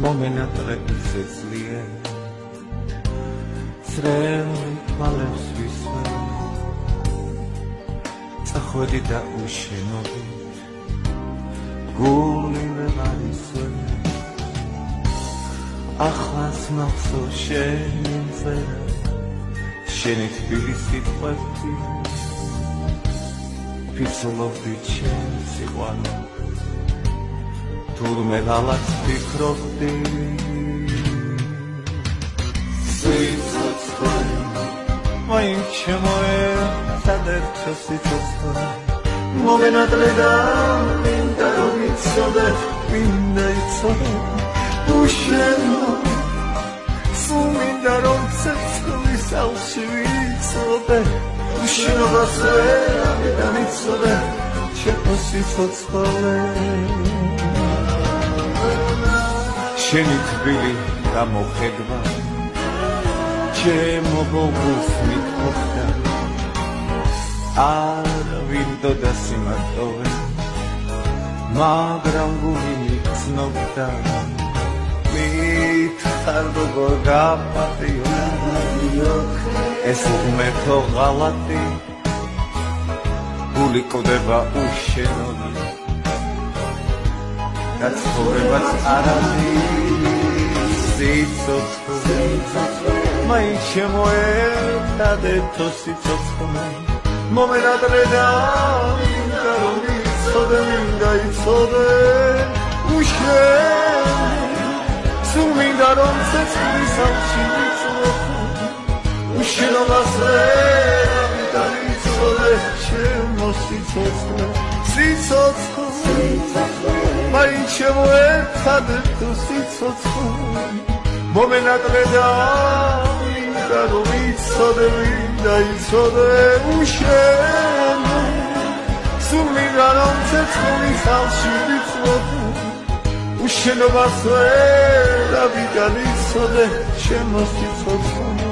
მომენატრებს ეძლია წრევლი თვალებს ვისვე წახვედი და უშენობით გული ვეღარისვე ახლაც მახსოვ შენი წერა შენი თბილი სიტყვები ფიცულობდი ჩემს სიყვარულს თურმე ღალატს ფიქრობდი სიცოცხლე მაინც შემოერთა ერთო სიცოცხლე მომენატრე და მინდა რომ იცოდე მინდა იცოდე უშენო სულ მინდა რომ ცეცხლის ალში ვიცოდე უშენობას ვერავიდან იცოდე ჩემო სიცოცხლე შენი თბილი გამოხედვა ჩემო ბოლოს მithოხდა არავინ დოდა სიმარტოვე მაგრამ გული მიცნობდა მითხარ როგორ გაპატიო ეს უმეთო ღალატი გული კვდება უშენოდ და ცხოვრებაც არ არის სიცოცხლე მაინც შემოერთა ერთო სიცოცხლე მომენატრე და მინდა რომ იცოდე მინდა იცოდე უშენო სულ მინდა რომ ცეცხლის ალში ვიცოდე უშენობას ვერავიდან იცოდე ჩემო სიცოცხლე სიცოცხლე მაინც შემოერთა ერთო სიცოცხლე მომენატრე და მინდა რომ იცოდე მინდა იცოდე უშენო სულ მინდა რომ ცეცხლის ალში ვიცოდე უშენობას ვერავიდან იცოდე ჩემო სიცოცხლე